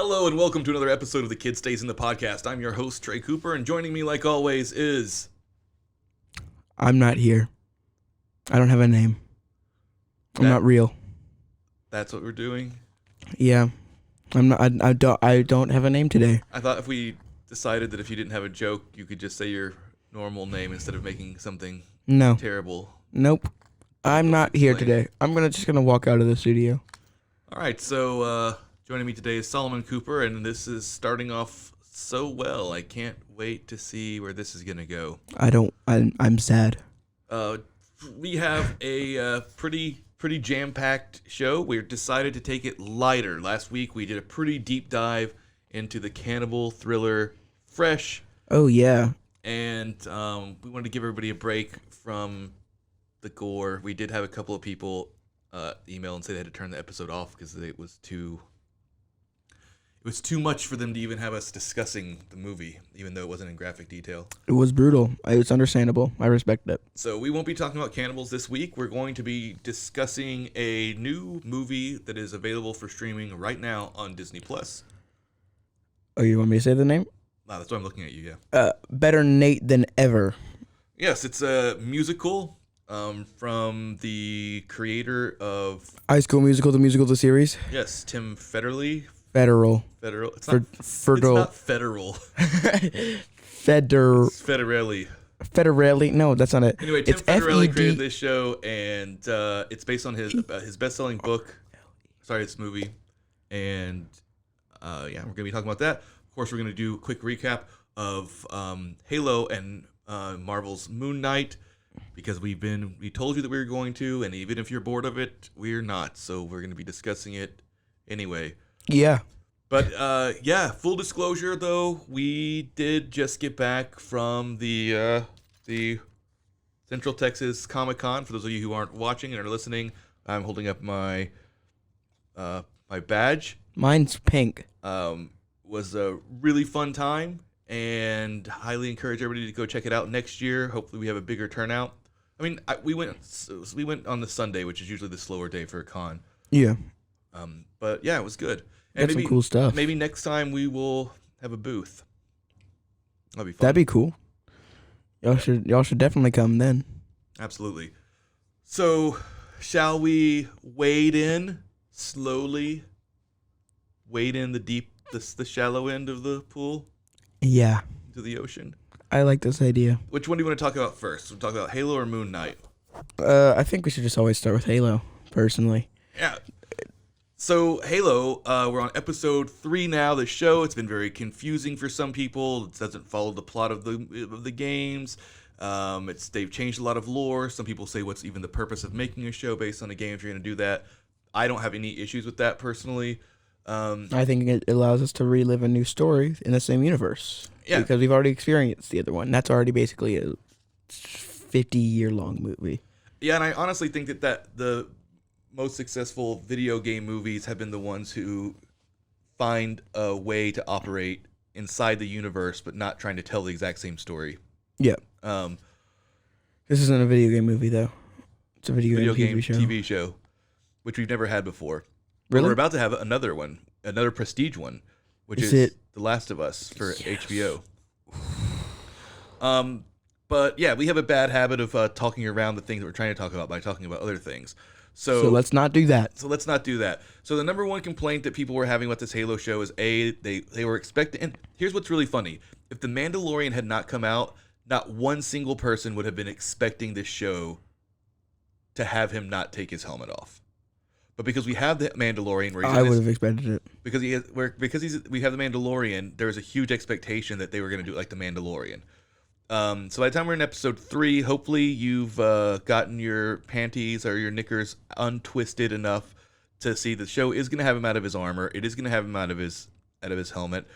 Hello and welcome to another episode of The Kid Stays in the Podcast. I'm your host, Trey Cooper, and joining me like always is... I'm not here. I don't have a name. I'm not real. That's what we're doing? Yeah. I'm not. I don't have a name today. I thought if we decided that if you didn't have a joke, you could just say your normal name instead of making something terrible. Nope. I'm not here today. I'm just gonna walk out of the studio. Alright, so joining me today is Solomon Cooper, and this is starting off so well. I can't wait to see where this is gonna go. I'm sad. We have a pretty jam-packed show. We decided to take it lighter. Last week we did a pretty deep dive into the cannibal thriller Fresh. Oh yeah. And we wanted to give everybody a break from the gore. We did have a couple of people email and say they had to turn the episode off because it was too much for them to even have us discussing the movie, even though it wasn't in graphic detail. It was brutal. It's understandable. I respect that. So we won't be talking about cannibals this week. We're going to be discussing a new movie that is available for streaming right now on Disney+. Oh, you want me to say the name? No, that's why I'm looking at you, yeah. Better Nate Than Ever. Yes, it's a musical from the creator of... High School Musical, the series? Yes, Tim Federle. Federal. It's not federal. It's Federelli. Federelli? No, that's not it. Anyway, Tim Federelli created this show, and it's based on his best-selling book. Sorry, this movie. And, we're going to be talking about that. Of course, we're going to do a quick recap of Halo and Marvel's Moon Knight, because we told you that we were going to, and even if you're bored of it, we're not. So we're going to be discussing it anyway. Yeah. But, full disclosure, though, we did just get back from the Central Texas Comic-Con. For those of you who aren't watching and are listening, I'm holding up my my badge. Mine's pink. Was a really fun time, and highly encourage everybody to go check it out next year. Hopefully we have a bigger turnout. I mean, we went on the Sunday, which is usually the slower day for a con. Yeah. But yeah, it was good. And Got some cool stuff. Maybe next time we will have a booth. That'd be fun. That'd be cool. Y'all should definitely come then. Absolutely. So, shall we wade in slowly? Wade in the shallow end of the pool? Yeah. To the ocean. I like this idea. Which one do you want to talk about first? We'll talk about Halo or Moon Knight? I think we should just always start with Halo, personally. Yeah. So, Halo, we're on episode 3 now. The show, it's been very confusing for some people. It doesn't follow the plot of the games. They've changed a lot of lore. Some people say, what's even the purpose of making a show based on a game if you're going to do that? I don't have any issues with that, personally. I think it allows us to relive a new story in the same universe. Yeah. Because we've already experienced the other one. That's already basically a 50-year-long movie. Yeah, and I honestly think that the most successful video game movies have been the ones who find a way to operate inside the universe, but not trying to tell the exact same story. Yeah. This isn't a video game movie, though. It's a video game TV show, which we've never had before. Really? We're about to have another one, another prestige one, which is The Last of Us for HBO. But yeah, we have a bad habit of talking around the things that we're trying to talk about by talking about other things. So let's not do that. So the number one complaint that people were having about this Halo show is they were expecting, and here's what's really funny. If The Mandalorian had not come out, not one single person would have been expecting this show to have him not take his helmet off. But because we have the Mandalorian, where I would have expected it. Because we have the Mandalorian, there was a huge expectation that they were going to do it like the Mandalorian. So by the time we're in episode 3, hopefully you've gotten your panties or your knickers untwisted enough to see the show is going to have him out of his armor. It is going to have him out of his helmet.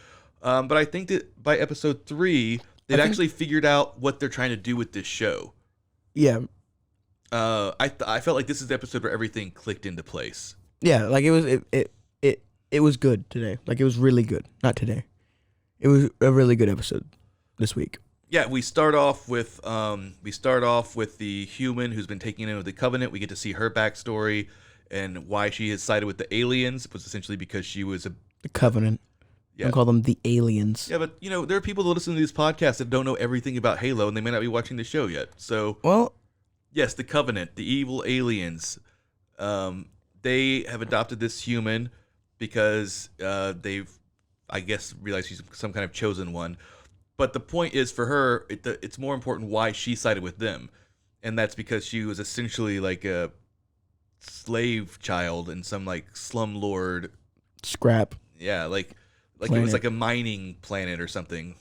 But I think that by episode 3, they've actually figured out what they're trying to do with this show. Yeah. I felt like this is the episode where everything clicked into place. Yeah, like it was good today. Like it was really good. Not today. It was a really good episode this week. Yeah, we start off with the human who's been taken in with the Covenant. We get to see her backstory and why she has sided with the aliens. It was essentially because she was the Covenant. Don't call them the aliens. Yeah, but there are people that listen to these podcasts that don't know everything about Halo, and they may not be watching the show yet. So, Well, yes, the Covenant, the evil aliens, they have adopted this human because they've, I guess, realized she's some kind of chosen one. But the point is, for her, it's more important why she sided with them, and that's because she was essentially like a slave child in some like slumlord scrap. Yeah, like Planet. it was like a mining planet or something.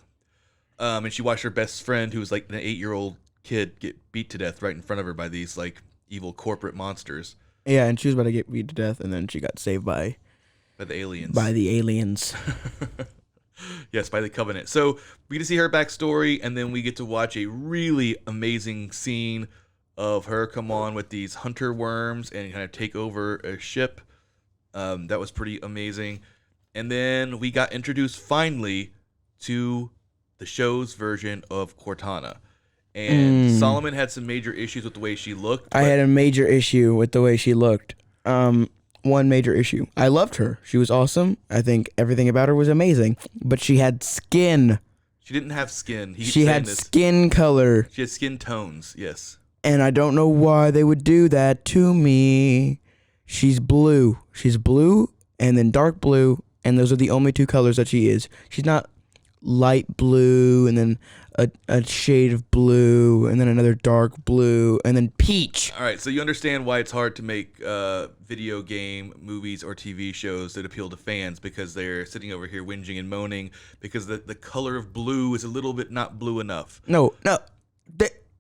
And she watched her best friend, who was like an 8-year-old kid, get beat to death right in front of her by these like evil corporate monsters. Yeah, and she was about to get beat to death, and then she got saved by the aliens. By the aliens. Yes, by the Covenant. So we get to see her backstory, and then we get to watch a really amazing scene of her come on with these hunter worms and kind of take over a ship. That was pretty amazing. And then we got introduced finally to the show's version of Cortana. And Solomon had some major issues with the way she looked. I had a major issue with the way she looked. One major issue. I loved her. She was awesome. I think everything about her was amazing. But she had skin. She didn't have skin. She had skin color. She had skin tones, yes. And I don't know why they would do that to me. She's blue. She's blue and then dark blue. And those are the only two colors that she is. She's not light blue and then a shade of blue and then another dark blue and then peach. All right, so you understand why it's hard to make video game movies or TV shows that appeal to fans, because they're sitting over here whinging and moaning because the color of blue is a little bit not blue enough. No,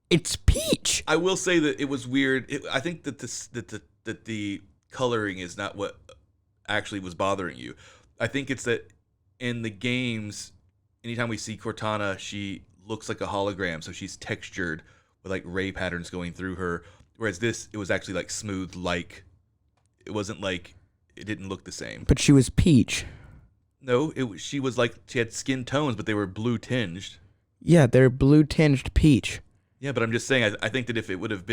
it's peach. I will say that it was weird. I think that the coloring is not what actually was bothering you. I think it's that in the games, anytime we see Cortana, she looks like a hologram, so she's textured with like ray patterns going through her. Whereas this, it was actually like smooth, like it wasn't like it didn't look the same. But she was peach. No, she was like she had skin tones, but they were blue tinged. Yeah, they're blue tinged peach. Yeah, but I'm just saying, I think that if it would have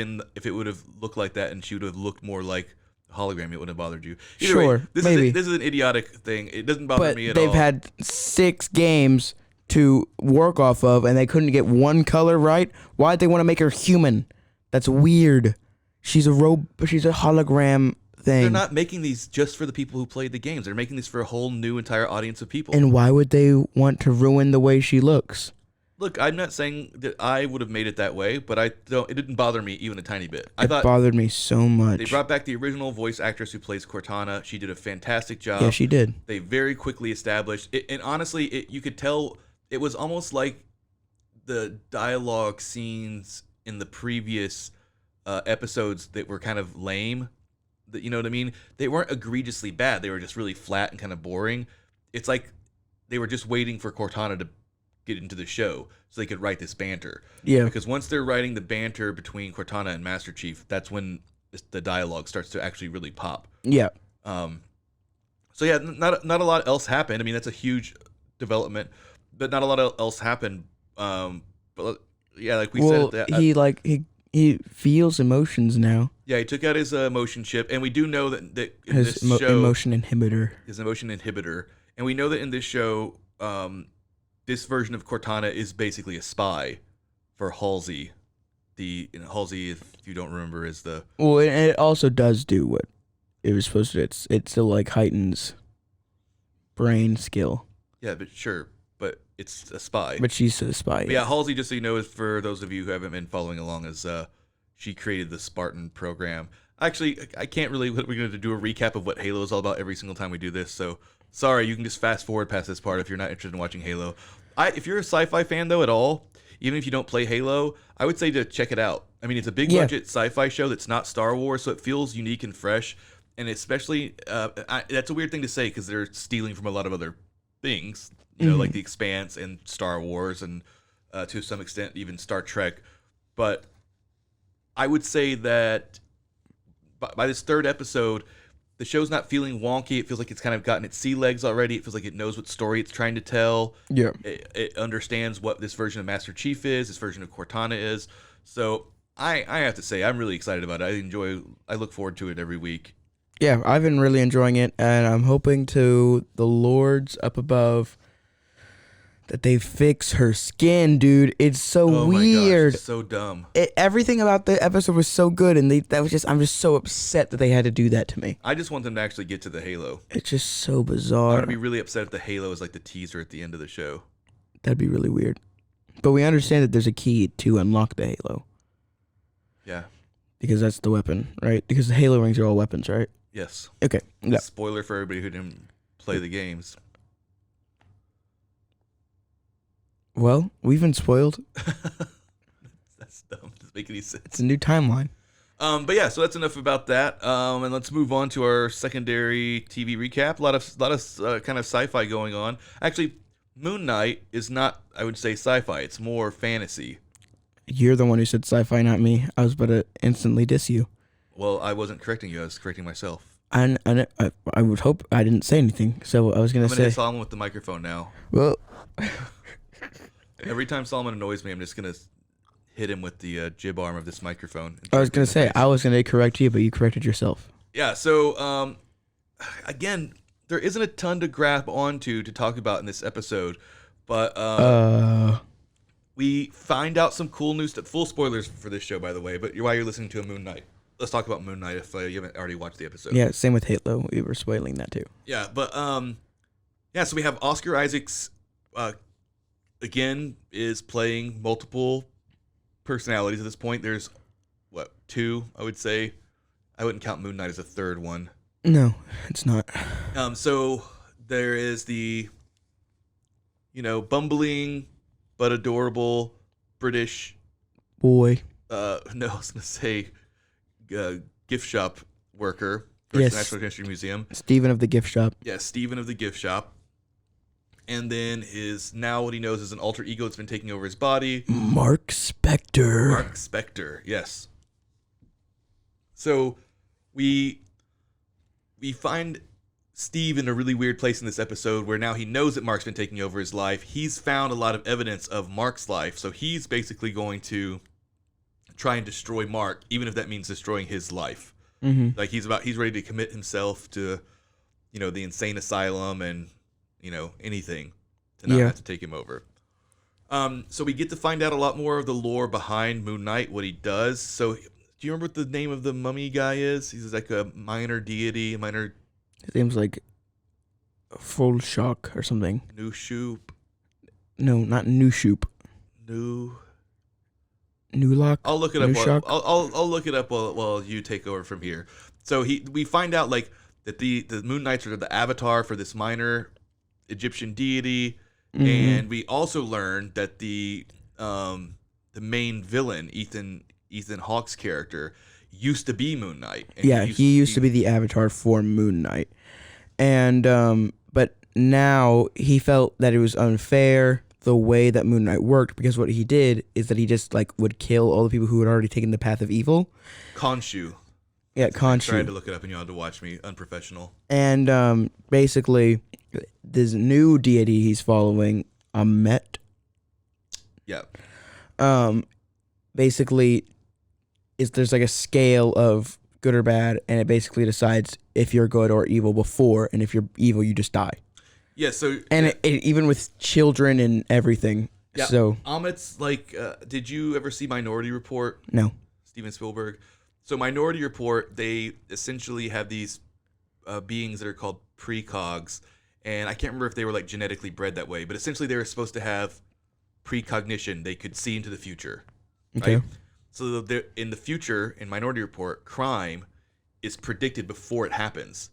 looked like that and she would have looked more like a hologram, it wouldn't have bothered you. Either sure, way, this maybe. This is an idiotic thing. It doesn't bother me at all. But they've had 6 games to work off of, and they couldn't get one color right. Why'd they want to make her human? That's weird. She's a hologram thing. They're not making these just for the people who played the games. They're making these for a whole new entire audience of people. And why would they want to ruin the way she looks? Look, I'm not saying that I would have made it that way, but it didn't bother me even a tiny bit. It bothered me so much. They brought back the original voice actress who plays Cortana. She did a fantastic job. Yeah, she did. They very quickly established it, and honestly, you could tell it was almost like the dialogue scenes in the previous episodes that were kind of lame. You know what I mean? They weren't egregiously bad. They were just really flat and kind of boring. It's like they were just waiting for Cortana to get into the show so they could write this banter. Yeah. Because once they're writing the banter between Cortana and Master Chief, that's when the dialogue starts to actually really pop. Yeah. So yeah, not a lot else happened. I mean, that's a huge development, but not a lot else happened. But yeah, like we said, he feels emotions now. Yeah, he took out his emotion chip, and we do know that in his this show, emotion inhibitor. His emotion inhibitor, and we know that in this show, this version of Cortana is basically a spy for Halsey. Halsey, if you don't remember, is the well. It also does do what it was supposed to. It still like heightens brain skill. Yeah, but sure. But it's a spy. But she's a spy. Yeah, Halsey, just so you know, is for those of you who haven't been following along, is she created the Spartan program. Actually, I can't really. We're going to do a recap of what Halo is all about every single time we do this. So sorry, you can just fast forward past this part if you're not interested in watching Halo. If you're a sci-fi fan though at all, even if you don't play Halo, I would say to check it out. I mean, it's a big budget sci-fi show that's not Star Wars, so it feels unique and fresh. And especially, that's a weird thing to say because they're stealing from a lot of other things. You know, like The Expanse and Star Wars and to some extent even Star Trek. But I would say that by this 3rd episode, the show's not feeling wonky. It feels like it's kind of gotten its sea legs already. It feels like it knows what story it's trying to tell. Yeah. It understands what this version of Master Chief is, this version of Cortana is. So I have to say, I'm really excited about it. I look forward to it every week. Yeah, I've been really enjoying it, and I'm hoping to the lords up above that they fix her skin, dude. It's so Oh my gosh, weird. it's so dumb. Everything about the episode was so good, and I'm just so upset that they had to do that to me. I just want them to actually get to the Halo. It's just so I'm bizarre. gonna be really upset if the Halo is like the teaser at the end of the show. That'd be really weird. But we understand that there's a key to unlock the Halo. Yeah. Because that's the weapon, right? Because the Halo rings are all weapons, right? Yes. Okay. Yeah. Spoiler for everybody who didn't play the games. Well, we've been spoiled. That's dumb. Doesn't make any sense. It's a new timeline. But yeah, so that's enough about that. And let's move on to our secondary TV recap. A lot of kind of sci-fi going on. Actually, Moon Knight is not, I would say, sci-fi. It's more fantasy. You're the one who said sci-fi, not me. I was about to instantly diss you. Well, I wasn't correcting you. I was correcting myself. I would hope I didn't say anything. So I was going I'm to going to say. hit Solomon with the microphone now. Well, Every time Solomon annoys me, I'm just going to hit him with the jib arm of this microphone. I was going to say, I was going to correct you, but you corrected yourself. Yeah, so, again, there isn't a ton to grab onto to talk about in this episode, but we find out some cool news. Full spoilers for this show, by the way, but while you're listening to a Moon Knight. Let's talk about Moon Knight if you haven't already watched the episode. Yeah, same with Halo. We were spoiling that too. Yeah, but, yeah, so we have Oscar Isaacs, again, is playing multiple personalities at this point. There's, two, I would say. I wouldn't count Moon Knight as a third one. No, it's not. So there is the, bumbling but adorable British Boy. no, I was gonna say gift shop worker for the Yes. National History Museum. Stephen of the gift shop. Yeah, Stephen of the gift shop. And then now what he knows is an alter ego that's been taking over his body. Mark Spector. Mark Spector, yes. So we find Steve in a really weird place in this episode where now he knows that Mark's been taking over his life. He's found a lot of evidence of Mark's life, so he's basically going to try and destroy Mark, even if that means destroying his life. Mm-hmm. Like he's ready to commit himself to, the insane asylum and, anything to not have to take him over. So we get to find out a lot more of the lore behind Moon Knight, what he does. So do you remember what the name of the mummy guy is? He's like a minor deity, His name's like Full Shock or something. Nushoop. No, not Nushoop. Newlock. I'll look it up. Nushock? I'll look it up while you take over from here. So we find out like that the Moon Knights are the avatar for this minor Egyptian deity, and we also learn that the main villain Ethan Hawke's character used to be Moon Knight. And he used to be the avatar for Moon Knight. And but now he felt that it was unfair the way that Moon Knight worked, because what he did is that he just like would kill all the people who had already taken the path of evil. Khonshu. Yeah, I Khonshu. tried to look it up and you had to watch me. Unprofessional. And basically this new deity he's following, Amet. Yeah. Basically there's like a scale of good or bad, and it basically decides if you're good or evil before, and if you're evil you just die. Yeah, so and it even with children and everything. Yeah, so Amit's like did you ever see Minority Report? No. Steven Spielberg. So Minority Report, they essentially have these beings that are called precogs, and I can't remember if they were like genetically bred that way, but essentially they were supposed to have precognition. They could see into the future. Okay. Right? So in the future, in Minority Report, crime is predicted before it happens.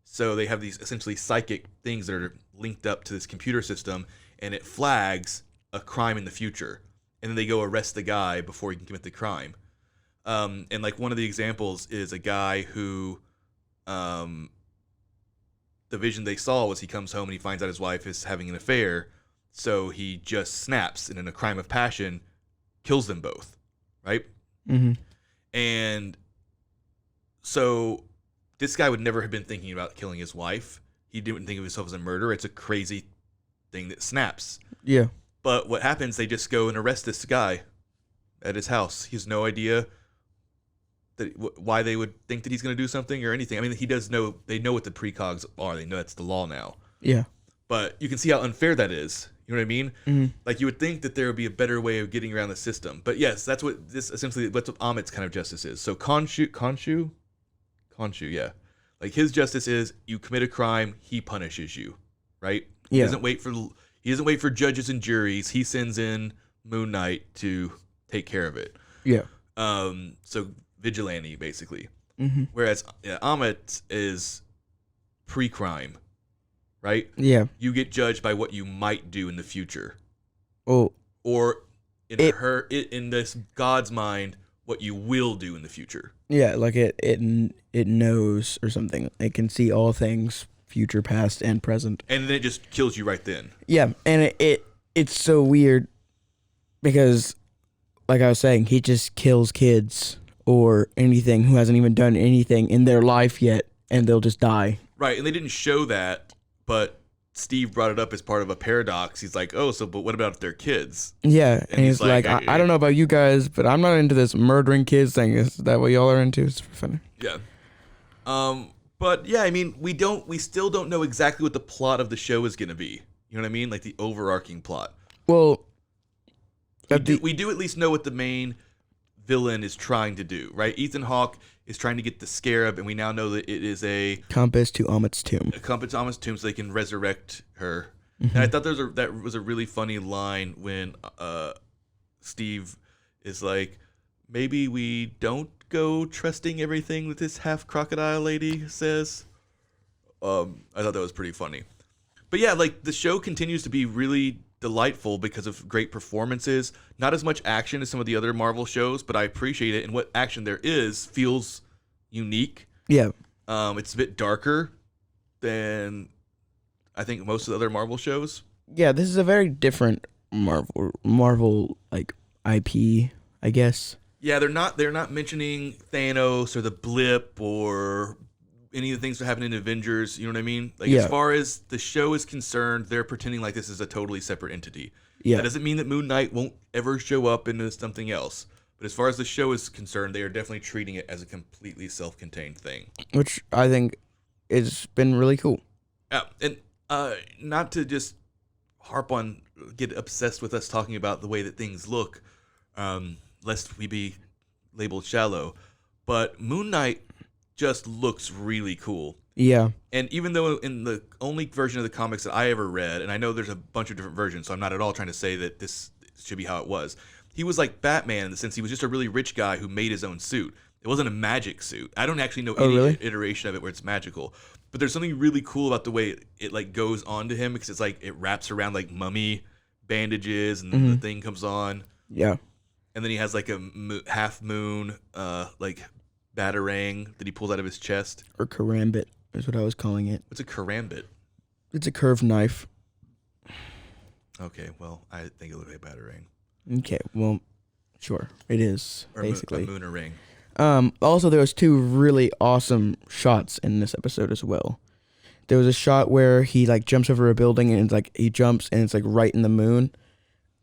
So they have these essentially psychic things that are linked up to this computer system, and it flags a crime in the future. And then they go arrest the guy before he can commit the crime. And like one of the examples is a guy who the vision they saw was he comes home and he finds out his wife is having an affair. So he just snaps and in a crime of passion kills them both. Right? Mm-hmm. And so this guy would never have been thinking about killing his wife. He didn't think of himself as a murderer. It's a crazy thing that snaps. Yeah. But what happens, they just go and arrest this guy at his house. He has no idea that why they would think that he's going to do something or anything. I mean, he does know. They know what the precogs are. They know that's the law now. Yeah. But you can see how unfair that is. You know what I mean? Mm-hmm. Like you would think that there would be a better way of getting around the system. But yes, that's what this essentially. That's what Amit's kind of justice is. So Khonshu, yeah. Like his justice is you commit a crime, he punishes you, right? He Yeah. doesn't wait for judges and juries. He sends in Moon Knight to take care of it. Yeah. So vigilante basically. Mm-hmm. Whereas Amit is pre-crime, right? Yeah. You get judged by what you might do in the future, Oh. or in in this God's mind, what you will do in the future. Yeah, like it knows or something. It can see all things, future, past, and present. And then it just kills you right then. Yeah, and it's so weird because, like I was saying, he just kills kids or anything who hasn't even done anything in their life yet, and they'll just die. Right, and they didn't show that, but Steve brought it up as part of a paradox. He's like, oh, so but what about their kids? Yeah, and he's like, I I don't know about you guys, but I'm not into this murdering kids thing. Is that what y'all are into? It's funny. Yeah. But yeah, I mean, we still don't know exactly what the plot of the show is going to be. You know what I mean? Like the overarching plot. Well, We do at least know what the main villain is trying to do, right? Ethan Hawke is trying to get the Scarab, and we now know that it is a compass to Amit's tomb. A compass to Amit's tomb, so they can resurrect her. Mm-hmm. And I thought that was a really funny line when Steve is like, maybe we don't go trusting everything that this half crocodile lady says. I thought that was pretty funny. But yeah, like the show continues to be really delightful because of great performances. Not as much action as some of the other Marvel shows, but I appreciate it. And what action there is feels unique. Yeah. It's a bit darker than I think most of the other Marvel shows. Yeah, this is a very different Marvel like IP, I guess. Yeah, they're not mentioning Thanos or the blip or any of the things that happen in Avengers, you know what I mean? Like as far as the show is concerned, they're pretending like this is a totally separate entity. Yeah. That doesn't mean that Moon Knight won't ever show up into something else. But as far as the show is concerned, they are definitely treating it as a completely self-contained thing. Which I think has been really cool. Yeah, and not to just get obsessed with us talking about the way that things look, lest we be labeled shallow, but Moon Knight just looks really cool. Yeah. And even though in the only version of the comics that I ever read, and I know there's a bunch of different versions, so I'm not at all trying to say that this should be how it was. He was like Batman in the sense he was just a really rich guy who made his own suit. It wasn't a magic suit. I don't actually know any iteration of it where it's magical. But there's something really cool about the way it like goes onto him because it's like it wraps around like mummy bandages and the thing comes on. Yeah. And then he has like a half moon like batarang that he pulls out of his chest. Or karambit is what I was calling it. What's a karambit? It's a curved knife. Okay, well, I think it looks like a batarang. Okay, well, sure. It is, or basically. A moonerang. Also, there was 2 really awesome shots in this episode as well. There was a shot where he like jumps over a building and it's like he jumps and it's like right in the moon.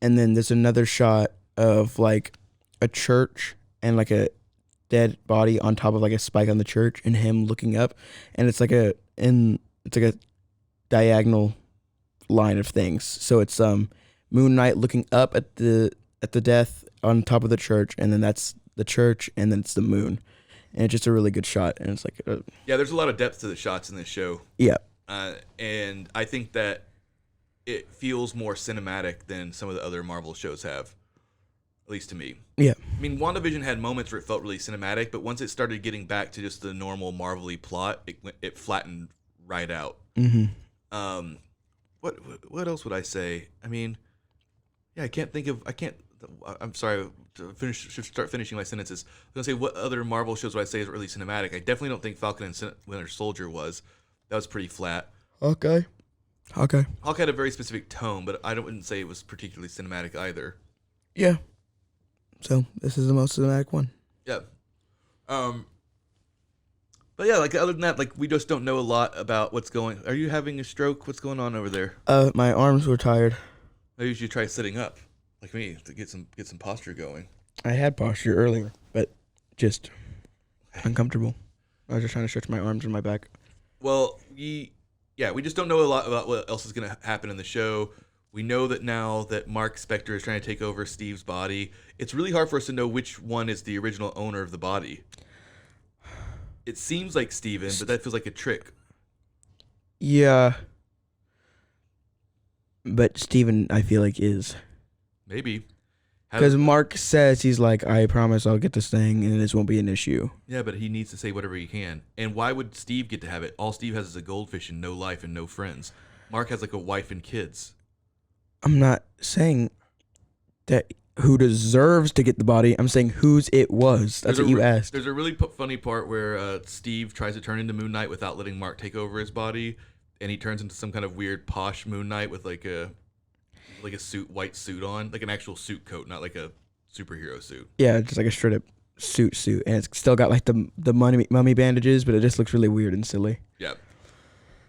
And then there's another shot of like a church and like a dead body on top of like a spike on the church and him looking up, and it's like a diagonal line of things. So it's Moon Knight looking up at the death on top of the church, and then that's the church, and then it's the moon, and it's just a really good shot. And it's like yeah, there's a lot of depth to the shots in this show. Yeah, and I think that it feels more cinematic than some of the other Marvel shows have. At least to me. Yeah. I mean, WandaVision had moments where it felt really cinematic, but once it started getting back to just the normal Marvel-y plot, it flattened right out. Mm-hmm. What else would I say? I mean, yeah, I'm sorry. Should start finishing my sentences. I was gonna say, what other Marvel shows would I say is really cinematic? I definitely don't think Falcon and Winter Soldier was. That was pretty flat. Okay. Hawk had a very specific tone, but I wouldn't say it was particularly cinematic either. Yeah. So this is the most cinematic one. Yeah. But yeah, like other than that, like we just don't know a lot about what's going. Are you having a stroke? What's going on over there? My arms were tired. Maybe you should try sitting up, like me, to get some posture going. I had posture earlier, but just uncomfortable. I was just trying to stretch my arms and my back. Well, we just don't know a lot about what else is going to happen in the show. We know that now that Mark Spector is trying to take over Steve's body. It's really hard for us to know which one is the original owner of the body. It seems like Steven, but that feels like a trick. Yeah. But Steven, I feel like, is. Maybe. Because Mark says, he's like, I promise I'll get this thing and this won't be an issue. Yeah, but he needs to say whatever he can. And why would Steve get to have it? All Steve has is a goldfish and no life and no friends. Mark has like a wife and kids. I'm not saying that who deserves to get the body. I'm saying whose it was. That's what you asked. There's a really funny part where Steve tries to turn into Moon Knight without letting Mark take over his body. And he turns into some kind of weird posh Moon Knight with like a white suit on, like an actual suit coat, not like a superhero suit. Yeah, just like a straight up suit, and it's still got like the mummy bandages, but it just looks really weird and silly. Yeah.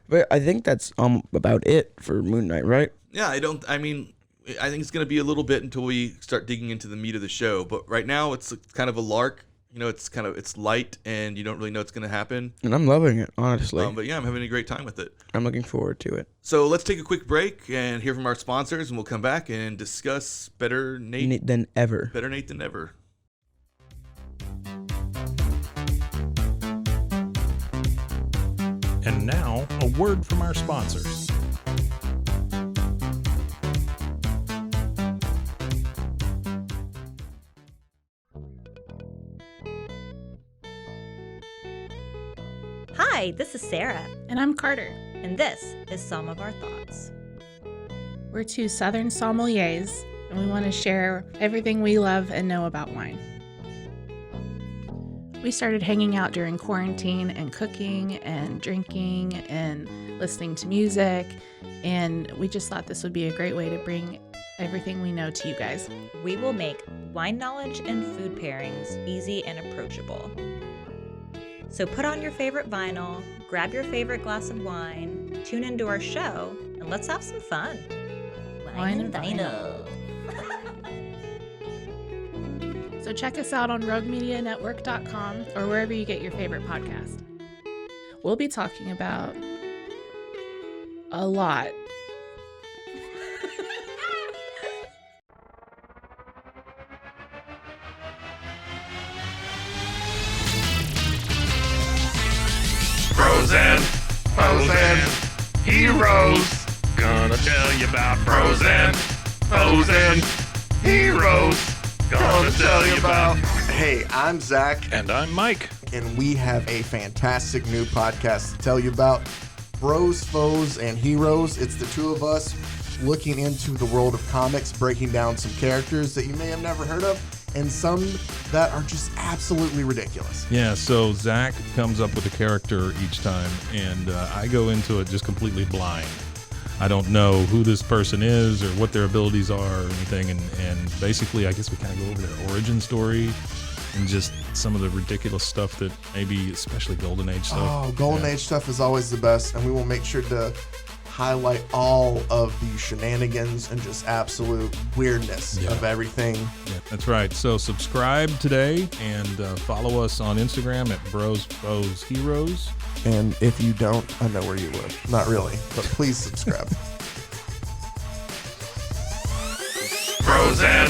But I think that's about it for Moon Knight, right? Yeah, I think it's gonna be a little bit until we start digging into the meat of the show. But right now, it's kind of a lark. You know, it's light, and you don't really know what's going to happen. And I'm loving it, honestly. But yeah, I'm having a great time with it. I'm looking forward to it. So let's take a quick break and hear from our sponsors, and we'll come back and discuss Better Nate Than Ever. Better Nate Than Ever. And now, a word from our sponsors. Hi, this is Sarah. And I'm Carter. And this is Some of Our Thoughts. We're two Southern sommeliers, and we want to share everything we love and know about wine. We started hanging out during quarantine and cooking and drinking and listening to music, and we just thought this would be a great way to bring everything we know to you guys. We will make wine knowledge and food pairings easy and approachable. So put on your favorite vinyl, grab your favorite glass of wine, tune into our show, and let's have some fun. Wine and vinyl. So check us out on roguemedianetwork.com or wherever you get your favorite podcast. We'll be talking about a lot. Frozen heroes. Gonna tell you about frozen heroes. Gonna tell you about. Hey, I'm Zach. And I'm Mike. And we have a fantastic new podcast to tell you about. Bros, Foes, and Heroes. It's the two of us looking into the world of comics, breaking down some characters that you may have never heard of, and some that are just absolutely ridiculous. Yeah, so Zach comes up with a character each time, and I go into it just completely blind. I don't know who this person is or what their abilities are or anything, and basically I guess we kind of go over their origin story and just some of the ridiculous stuff that maybe, especially Golden Age stuff. Oh, Golden Age stuff is always the best, and we will make sure to highlight all of the shenanigans and just absolute weirdness of everything. Yeah, that's right. So subscribe today and follow us on Instagram at Bros, Foes, Heroes. And if you don't, I know where you live. Not really, but please subscribe. Frozen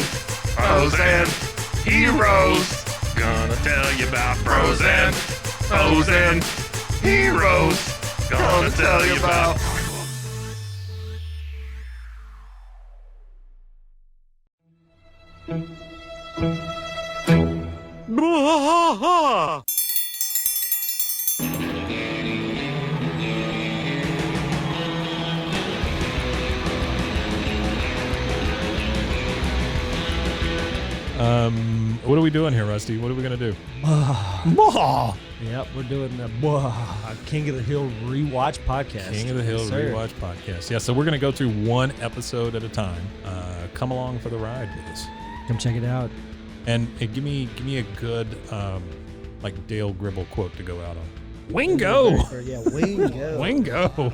heroes. Gonna tell you about frozen heroes. Gonna tell you about. What are we doing here, Rusty? What are we gonna do? Yep, we're doing the King of the Hill rewatch podcast. King of the Hill rewatch podcast. Yeah, so we're gonna go through one episode at a time. Come along for the ride with us. Come check it out. And give me a good like Dale Gribble quote to go out on. Wingo. Yeah, Wingo.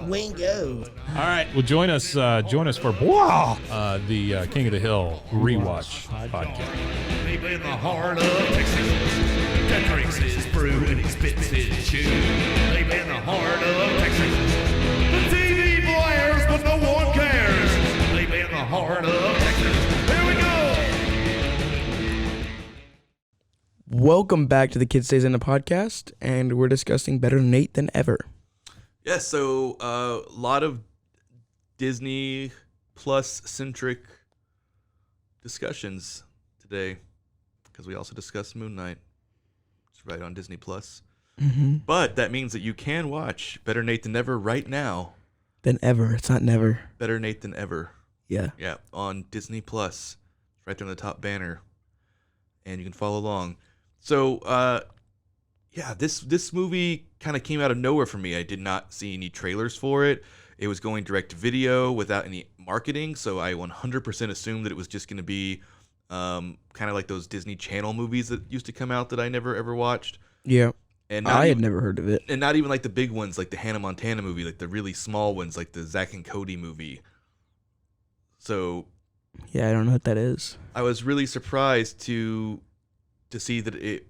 Wingo. All right. Well, join us for the King of the Hill rewatch podcast. Deep in the heart of Texas, that drinks his brew and he spits his chew. Deep in the heart of Texas, the TV blares, but no one cares. Deep in the heart of Texas, here we go. Welcome back to the Kid Stays in the podcast, and we're discussing Better Nate Than Ever. Yeah, so a lot of Disney Plus centric discussions today, because we also discussed Moon Knight. It's right on Disney Plus. Mm-hmm. But that means that you can watch Better Nate Than Ever right now. Than ever. It's not never. Better Nate Than Ever. Yeah. Yeah, on Disney Plus. It's right there on the top banner. And you can follow along. So, yeah, this movie kind of came out of nowhere for me. I did not see any trailers for it. It was going direct to video without any marketing, so I 100% assumed that it was just going to be kind of like those Disney Channel movies that used to come out that I never ever watched. Yeah. And I had never heard of it. And not even like the big ones, like the Hannah Montana movie, like the really small ones, like the Zack and Cody movie. So Yeah, I don't know what that is. I was really surprised to see that it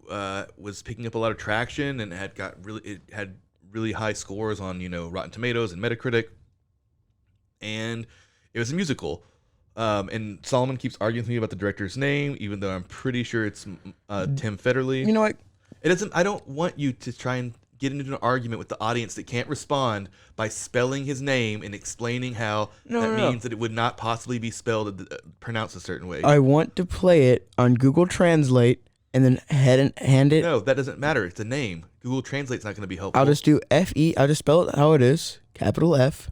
was picking up a lot of traction and it had really high scores on, Rotten Tomatoes and Metacritic. And it was a musical. And Solomon keeps arguing with me about the director's name, even though I'm pretty sure it's Tim Federle. You know what? I don't want you to try and get into an argument with the audience that can't respond by spelling his name and explaining how means that it would not possibly be spelled, pronounced a certain way. I want to play it on Google Translate and then hand it. No, that doesn't matter. It's a name. Google Translate's not going to be helpful. I'll just do F-E. I'll just spell it how it is, capital F,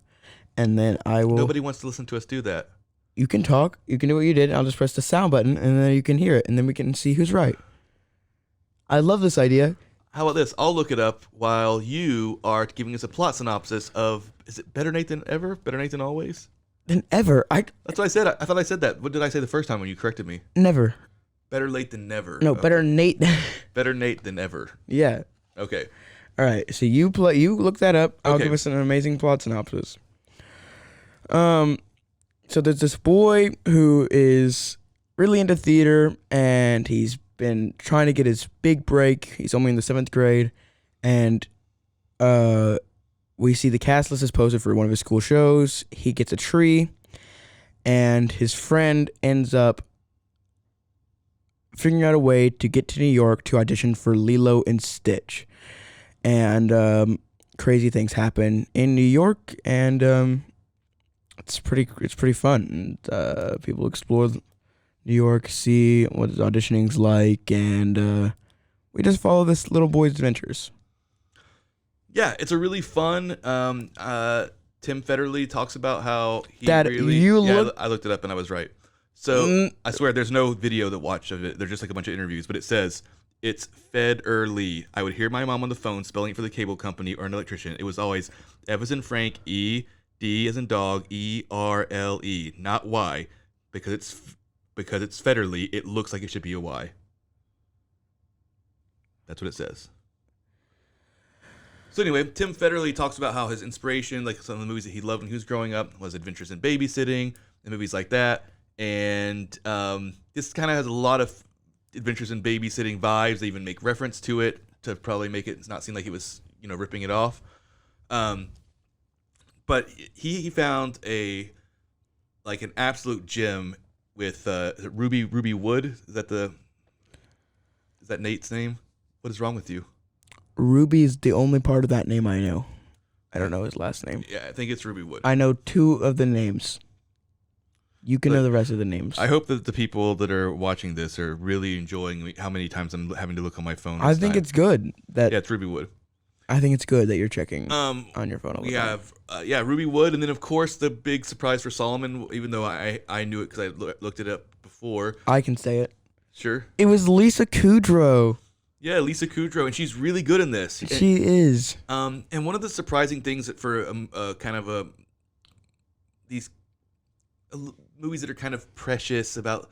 and then I will. Nobody wants to listen to us do that. You can talk. You can do what you did. I'll just press the sound button, and then you can hear it, and then we can see who's right. I love this idea. How about this? I'll look it up while you are giving us a plot synopsis of, is it Better Nate Than Ever? Better Nate Than Always? Than ever. That's what I said. I thought I said that. What did I say the first time when you corrected me? Never. Better late than never. No, Okay. Better Nate. Better Nate Than Ever. Yeah. Okay. All right. So you look that up. I'll Okay. give us an amazing plot synopsis. So there's this boy who is really into theater, and he's been trying to get his big break. He's only in the 7th grade, and we see the cast list is posted for one of his school shows. He gets a tree, and his friend ends up figuring out a way to get to New York to audition for Lilo and Stitch. And crazy things happen in New York, and it's pretty fun. And people explore New York, see what auditioning's like, and we just follow this little boy's adventures. Yeah, it's a really fun. Tim Federle talks about how he Dad, really. I looked it up and I was right. So I swear, there's no video that watched of it. They're just like a bunch of interviews, but it says it's Federle. I would hear my mom on the phone spelling it for the cable company or an electrician. It was always F as in Frank, E, D as in dog, E-R-L-E, not Y, because it's Federle. It looks like it should be a Y. That's what it says. So anyway, Tim Federle talks about how his inspiration, like some of the movies that he loved when he was growing up, was Adventures in Babysitting and movies like that. And this kind of has a lot of Adventures in Babysitting vibes. They even make reference to it to probably make it not seem like he was, ripping it off. But he found an absolute gem with Ruby Wood. Is that Nate's name? What is wrong with you? Ruby is the only part of that name I know. I don't know his last name. Yeah, I think it's Ruby Wood. I know 2 of the names. You can know the rest of the names. I hope that the people that are watching this are really enjoying how many times I'm having to look on my phone. I think it's good that. Yeah, it's Ruby Wood. I think it's good that you're checking on your phone. We have Ruby Wood, and then of course the big surprise for Solomon. Even though I knew it because I looked it up before. I can say it. Sure. It was Lisa Kudrow. Yeah, Lisa Kudrow, and she's really good in this. She is. And one of the surprising things that for these movies that are kind of precious about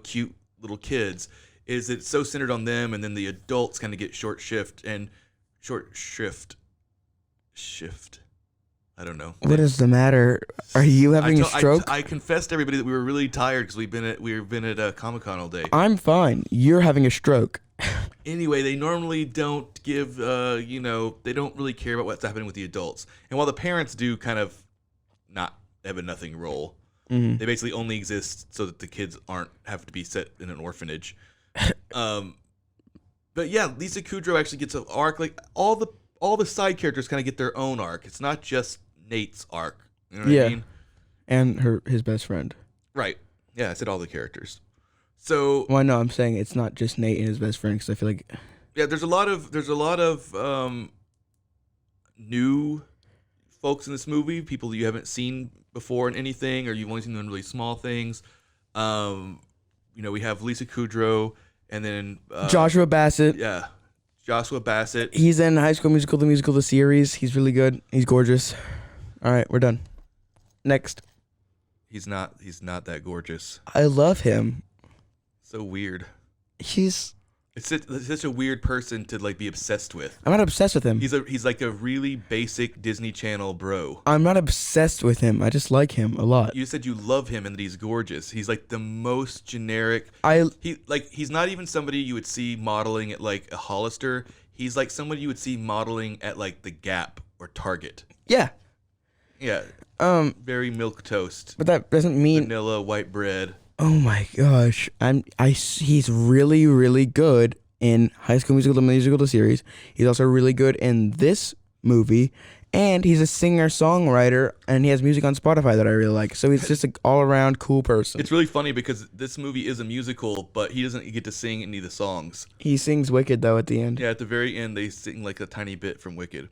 cute little kids is it's so centered on them, and then the adults kind of get short shift. I don't know. What is the matter? Are you having a stroke? I confessed to everybody that we were really tired because we've been at Comic-Con all day. I'm fine. You're having a stroke. Anyway, they normally don't give, they don't really care about what's happening with the adults. And while the parents do kind of not have a nothing role, they basically only exist so that the kids aren't have to be set in an orphanage. But yeah, Lisa Kudrow actually gets an arc. Like all the side characters kind of get their own arc. It's not just Nate's arc. You know what I mean? And his best friend. Right. Yeah, I said all the characters. So Well, no, I'm saying it's not just Nate and his best friend because I feel like yeah, there's a lot of new folks in this movie, people you haven't seen before in anything, or you've only seen them in really small things. We have Lisa Kudrow, and then Joshua Bassett. Yeah, Joshua Bassett. He's in High School Musical, the series. He's really good. He's gorgeous. All right, we're done. Next. He's not that gorgeous. I love him. So weird. It's such a weird person to like be obsessed with. I'm not obsessed with him. He's like a really basic Disney Channel bro. I'm not obsessed with him. I just like him a lot. You said you love him and that he's gorgeous. He's like the most generic. He's not even somebody you would see modeling at like a Hollister. He's like somebody you would see modeling at like the Gap or Target. Yeah. Yeah. Very milk toast. But that doesn't mean vanilla white bread. Oh my gosh. He's really, really good in High School Musical, the series. He's also really good in this movie. And he's a singer-songwriter, and he has music on Spotify that I really like. So he's just an all-around cool person. It's really funny because this movie is a musical, but he doesn't get to sing any of the songs. He sings Wicked, though, at the end. Yeah, at the very end, they sing like a tiny bit from Wicked.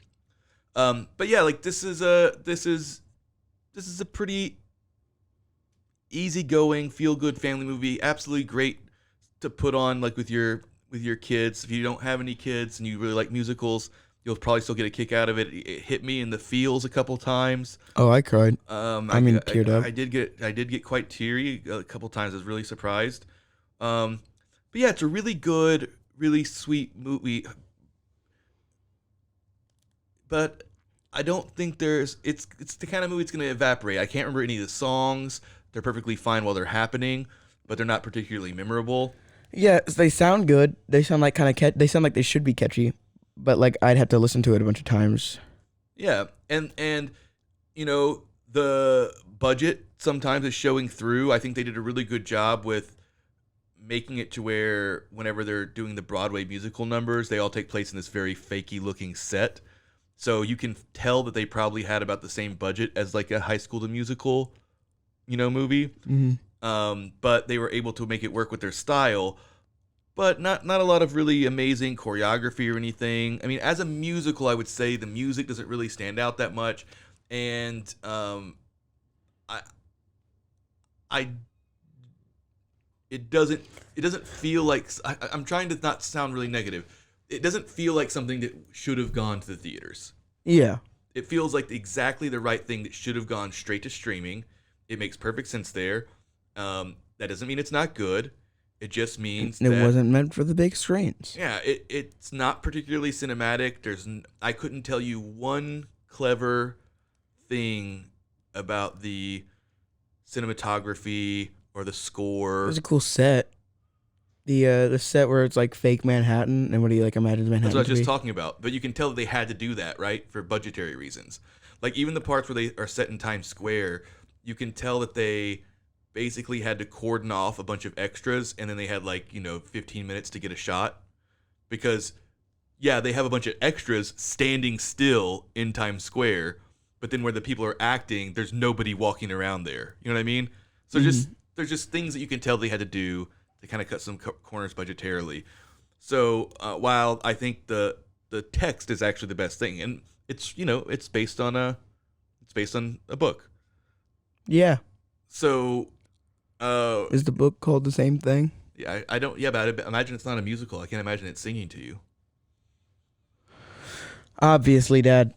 But yeah, like this is a pretty easygoing, feel-good family movie. Absolutely great to put on like with your kids. If you don't have any kids and you really like musicals, you'll probably still get a kick out of it. It hit me in the feels a couple times. Oh, I cried. Teared up. I did get quite teary a couple times. I was really surprised. But yeah, it's a really good, really sweet movie. But I don't think it's the kind of movie that's going to evaporate. I can't remember any of the songs. They're perfectly fine while they're happening, but they're not particularly memorable. Yeah, they sound good. They sound like they sound like they should be catchy, but like I'd have to listen to it a bunch of times. Yeah, and the budget sometimes is showing through. I think they did a really good job with making it to where whenever they're doing the Broadway musical numbers, they all take place in this very fakey looking set. So you can tell that they probably had about the same budget as like a High School the Musical, movie. Mm-hmm. But they were able to make it work with their style, but not a lot of really amazing choreography or anything. I mean, as a musical, I would say the music doesn't really stand out that much, and it doesn't feel like I'm trying to not sound really negative. It doesn't feel like something that should have gone to the theaters. Yeah. It feels like exactly the right thing that should have gone straight to streaming. It makes perfect sense there. That doesn't mean it's not good. It just means it wasn't meant for the big screens. Yeah, it's not particularly cinematic. I couldn't tell you one clever thing about the cinematography or the score. It was a cool set. The set where it's like fake Manhattan and what he like imagines Manhattan. That's what I was just to be. talking about. But you can tell that they had to do that, right, for budgetary reasons. Like even the parts where they are set in Times Square, you can tell that they basically had to cordon off a bunch of extras, and then they had 15 minutes to get a shot, because they have a bunch of extras standing still in Times Square, but then where the people are acting, there's nobody walking around there. You know what I mean? So there's just things that you can tell they had to do to kind of cut some corners budgetarily. So while I think the text is actually the best thing, and it's based on a book. Yeah. So is the book called the same thing? Yeah, I don't. Yeah, but I imagine it's not a musical. I can't imagine it singing to you. Obviously, Dad.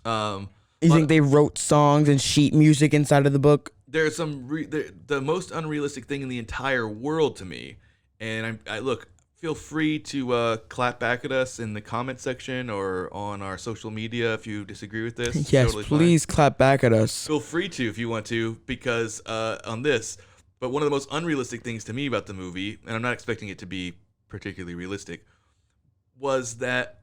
You think they wrote songs and sheet music inside of the book? There's the most unrealistic thing in the entire world to me, and I look. Feel free to clap back at us in the comment section or on our social media if you disagree with this. It's yes, totally please fine. Clap back at us. Feel free to if you want to, because on this. But one of the most unrealistic things to me about the movie, and I'm not expecting it to be particularly realistic, was that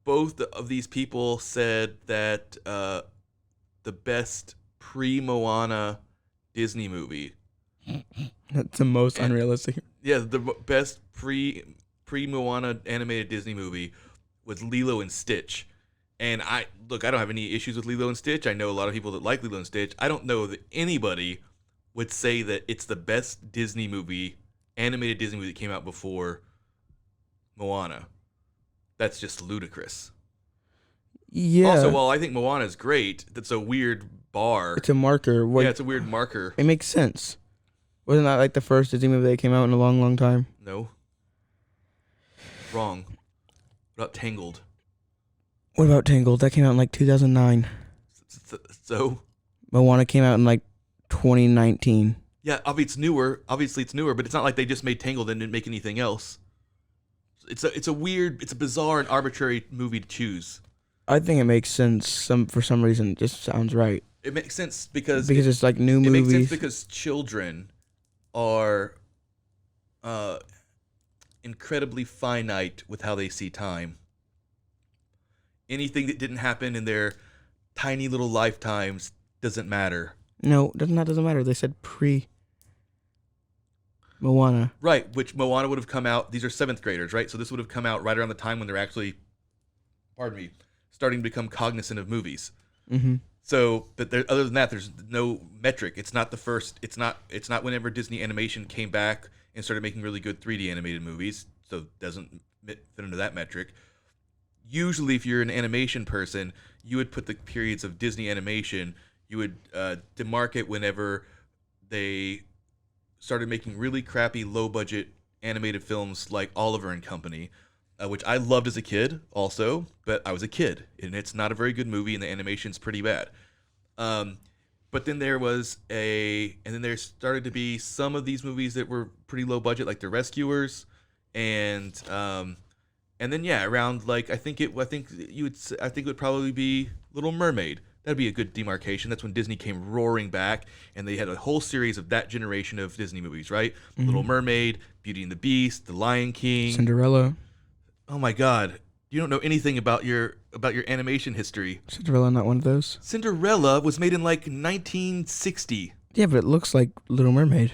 both of these people said that the best pre-Moana Disney movie. That's the most unrealistic. Yeah, the best pre-Moana animated Disney movie was Lilo and Stitch. And I don't have any issues with Lilo and Stitch. I know a lot of people that like Lilo and Stitch. I don't know that anybody would say that it's the best Disney movie, animated Disney movie that came out before Moana. That's just ludicrous. Yeah. Also, while I think Moana is great, that's a weird bar. It's a marker. Yeah, it's a weird marker. It makes sense. Wasn't that like the first Disney movie that came out in a long, long time? No. Wrong. What about Tangled? What about Tangled? That came out in like 2009. So? Moana came out in like 2019. Yeah, obviously it's newer, but it's not like they just made Tangled and didn't make anything else. It's a bizarre and arbitrary movie to choose. I think it makes sense for some reason. It just sounds right. It makes sense because it's like new movies. It makes sense because children are incredibly finite with how they see time. Anything that didn't happen in their tiny little lifetimes doesn't matter. No, that doesn't matter. They said pre-Moana. Right, which Moana would have come out. These are 7th graders, right? So this would have come out right around the time when they're actually, starting to become cognizant of movies. Mm-hmm. So, but other than that, there's no metric. It's not the first. It's not whenever Disney Animation came back and started making really good 3D animated movies. So it doesn't fit into that metric. Usually, if you're an animation person, you would put the periods of Disney Animation. You would demarcate whenever they started making really crappy, low-budget animated films like Oliver and Company, which I loved as a kid also, but I was a kid, and it's not a very good movie, and the animation's pretty bad. But then there started to be some of these movies that were pretty low budget, like The Rescuers, and then around like I think it would probably be Little Mermaid. That'd be a good demarcation. That's when Disney came roaring back, and they had a whole series of that generation of Disney movies, right? Mm-hmm. Little Mermaid, Beauty and the Beast, The Lion King, Cinderella. Oh my God, you don't know anything about your animation history. Cinderella, not one of those. Cinderella was made in like 1960. Yeah, but it looks like Little Mermaid.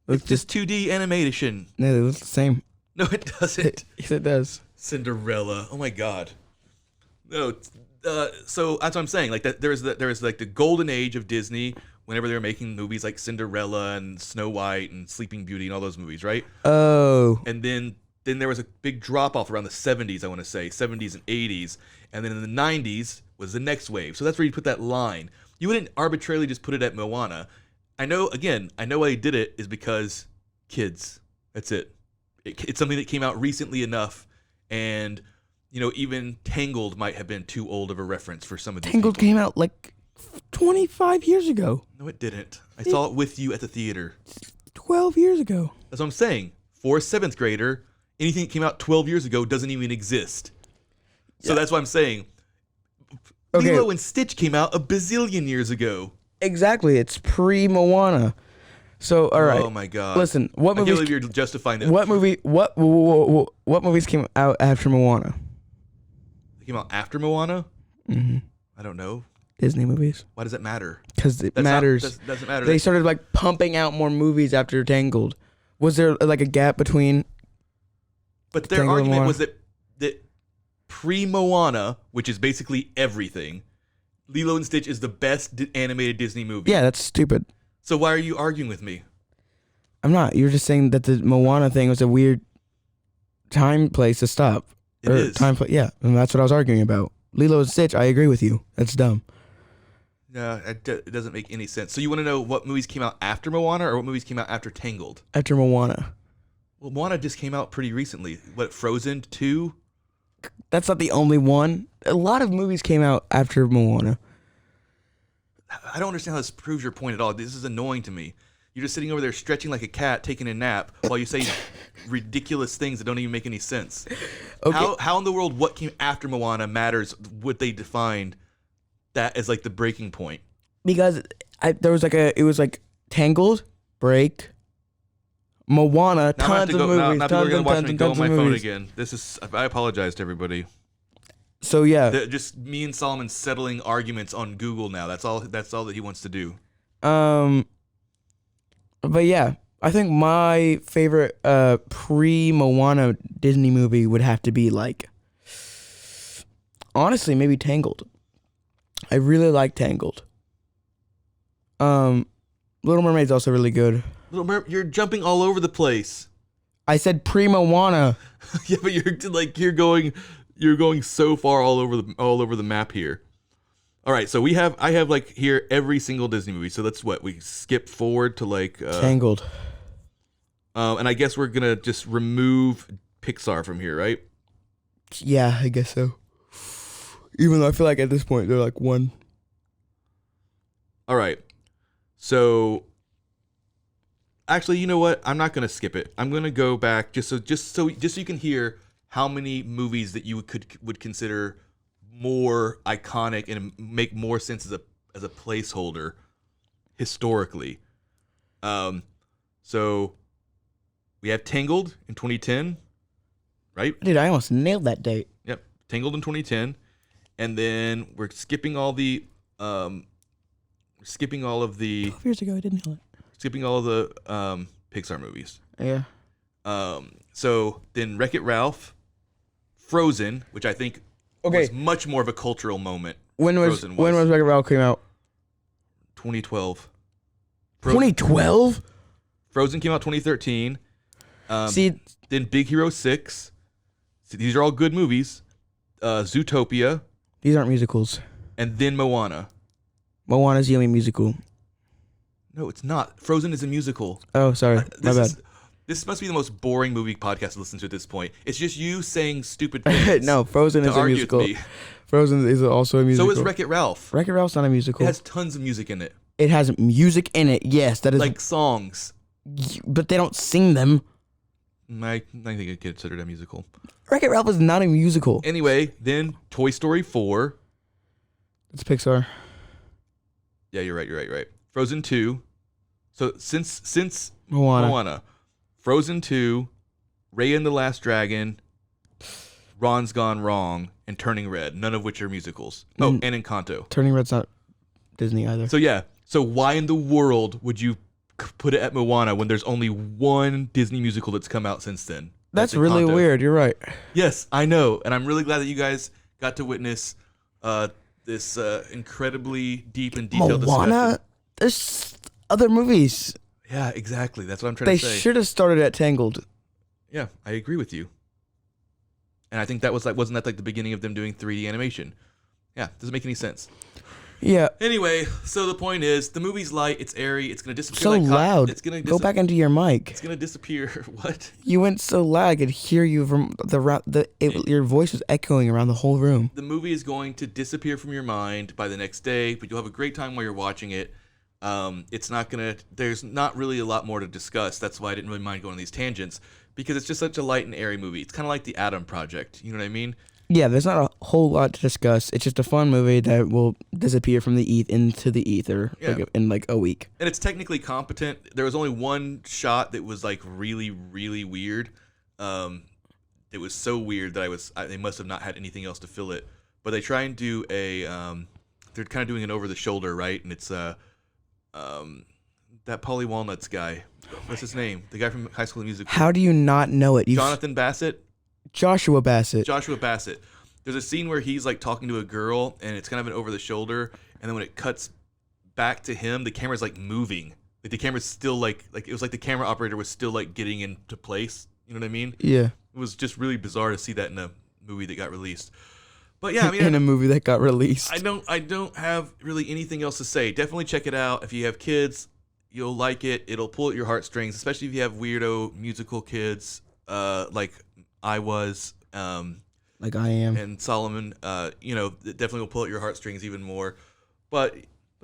It's just 2D animation. No, it looks the same. No, it doesn't. Yes, it does. Cinderella. Oh my God. No. So that's what I'm saying. Like that, there was like the golden age of Disney whenever they were making movies like Cinderella and Snow White and Sleeping Beauty and all those movies, right? Oh. And then there was a big drop off around the 70s, I want to say, 70s and 80s, and then in the 90s was the next wave. So that's where you put that line. You wouldn't arbitrarily just put it at Moana. I know why they did it is because kids. That's it. It's something that came out recently enough, and even Tangled might have been too old of a reference for some of these Tangled people. came out like 25 years ago. No, it didn't. I saw it with you at the theater. 12 years ago. That's what I'm saying. For a 7th grader, anything that came out 12 years ago doesn't even exist. So that's what I'm saying. Okay. Lilo and Stitch came out a bazillion years ago. Exactly. It's pre-Moana. So, all right. Oh my God. Listen, what movies? I can't believe you're justifying that. What movie? What movies came out after Moana? They came out after Moana? Mm-hmm. I don't know. Disney movies. Why does it matter? Because it matters. Doesn't matter. They started like pumping out more movies after Tangled. Was there like a gap between? But their argument was that pre-Moana, which is basically everything, Lilo and Stitch is the best animated Disney movie. Yeah, that's stupid. So why are you arguing with me? I'm not. You're just saying that the Moana thing was a weird time place to stop. It is. Yeah, and that's what I was arguing about. Lilo and Stitch, I agree with you. That's dumb. No, it doesn't make any sense. So you want to know what movies came out after Moana or what movies came out after Tangled? After Moana. Well, Moana just came out pretty recently. What, Frozen 2? That's not the only one. A lot of movies came out after Moana. I don't understand how this proves your point at all. This is annoying to me. You're just sitting over there stretching like a cat, taking a nap, while you say ridiculous things that don't even make any sense. Okay. How in the world what came after Moana matters? Would they define that as like the breaking point? Because it was like Tangled, break, Moana, Now I'm gonna have tons to of go. movies. Now people are Tons gonna and watch tons me and go on tons my of phone movies. again. This is. I apologize to everybody. So yeah. Just me and Solomon settling arguments on Google now. That's all that he wants to do. But yeah, I think my favorite pre-Moana Disney movie would have to be like, honestly, maybe Tangled. I really like Tangled. Little Mermaid's also really good. You're jumping all over the place. I said pre-Moana. Yeah, but you're going so far all over the map here. All right, so I have like here every single Disney movie. So that's what we skip forward to like Tangled. And I guess we're gonna just remove Pixar from here, right? Yeah, I guess so. Even though I feel like at this point they're like one. All right. So actually, you know what? I'm not gonna skip it. I'm gonna go back just so you can hear how many movies that you would consider more iconic and make more sense as a placeholder historically. So we have Tangled in 2010, right? Dude, I almost nailed that date. Yep, Tangled in 2010, and then we're skipping all the 12 years ago, I didn't nail it. skipping all of the Pixar movies. Yeah. So then Wreck-It Ralph, Frozen, which I think was much more of a cultural moment. When was Wreck-It Ralph came out? 2012. 2012? Frozen came out 2013. See, Then Big Hero 6. See, these are all good movies. Zootopia, these aren't musicals. and then Moana. Moana's the only musical. No, it's not. Frozen is a musical. Oh, sorry. My bad. This must be the most boring movie podcast to listen to at this point. It's just you saying stupid things. No, Frozen to is a argue musical. with me. Frozen is also a musical. So is Wreck-It Ralph. Wreck-It Ralph's not a It musical. has tons of music in it. It has music in it. Yes, that is. Like songs. But they don't sing them. I think it considered a musical. Wreck-It Ralph is not a musical. Anyway, then Toy Story 4. It's Pixar. Yeah, you're right. Frozen 2. So since Moana. Frozen 2, Raya and the Last Dragon, Ron's Gone Wrong, and Turning Red, none of which are musicals. Oh, and Encanto. Turning Red's not Disney either. So yeah, so why in the world would you put it at Moana when there's only one Disney musical that's come out since then? That's really Encanto. weird. You're right. Yes, I know, and I'm really glad that you guys got to witness this incredibly deep and detailed Moana? discussion. There's other movies. Yeah, exactly. That's what I'm trying They to say. should have started at Tangled. Yeah, I agree with you. And I think that wasn't that like the beginning of them doing 3D animation? Yeah, doesn't make any sense. Yeah. Anyway, so the point is, the movie's light, it's airy, it's gonna disappear. So loud. It's gonna Go back into your mic. It's gonna disappear. What? You went so loud I could hear you from your voice was echoing around the whole room. The movie is going to disappear from your mind by the next day, but you'll have a great time while you're watching it. There's not really a lot more to discuss. That's why I didn't really mind going on these tangents, because it's just such a light and airy movie. It's kind of like the Atom Project. You know what I mean? Yeah, there's not a whole lot to discuss. It's just a fun movie that will disappear from the into the ether in like a week. And it's technically competent. There was only one shot that was like really, really weird. It was so weird that they must have not had anything else to fill it. But they try and do they're kind of doing it over the shoulder, right? And it's that Polly Walnuts guy. What's his name? The guy from High School Musical. How do you not know it? Jonathan Bassett. Joshua Bassett. Joshua Bassett. There's a scene where he's like talking to a girl, and it's kind of an over the shoulder, and then when it cuts back to him, the camera's like moving. Like the camera's still like it was like the camera operator was still like getting into place. You know what I mean? Yeah. It was just really bizarre to see that in a movie that got released. But yeah, I mean, in a movie that got released. I don't have really anything else to say. Definitely check it out. If you have kids, you'll like it. It'll pull at your heartstrings, especially if you have weirdo musical kids, like I was, like I am, and Solomon. It definitely will pull at your heartstrings even more. But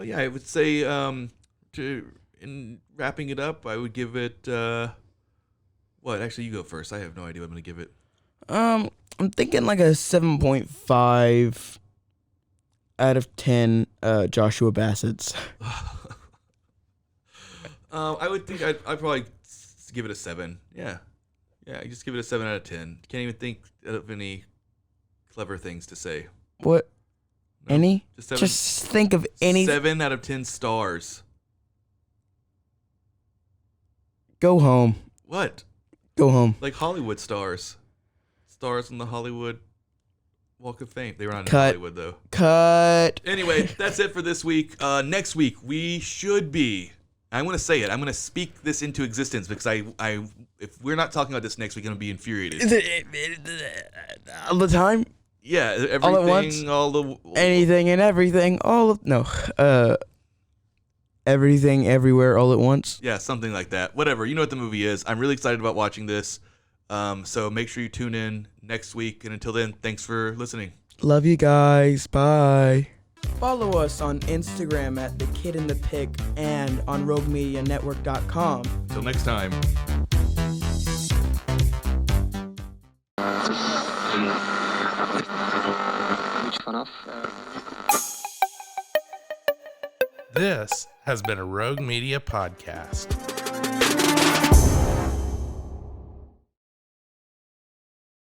yeah, I would say in wrapping it up, I would give it. What? Actually, you go first. I have no idea what I'm gonna give it. I'm thinking like a 7.5 out of 10 Joshua Bassett's. I would think I'd probably just give it a 7. Yeah. Yeah, just give it a 7 out of 10. Can't even think of any clever things to say. What? No, Any? Just 7. Just think of any. 7 out of 10 stars. Go home. What? Go home. Like Hollywood stars. Stars on the Hollywood Walk of Fame. They were not in Cut. Hollywood, though. Cut. Anyway, that's it for this week. Next week, we should be... I'm going to say it. I'm going to speak this into existence because if we're not talking about this next week, I'm going to be infuriated. All the time? Yeah, everything, All at once? Anything and everything, everything, everywhere, all at once. Yeah, something like that. Whatever. You know what the movie is. I'm really excited about watching this. So make sure you tune in next week. And until then, thanks for listening. Love you guys. Bye. Follow us on Instagram at The Kid in the Pick and on RogueMediaNetwork.com. Until next time. This has been a Rogue Media podcast.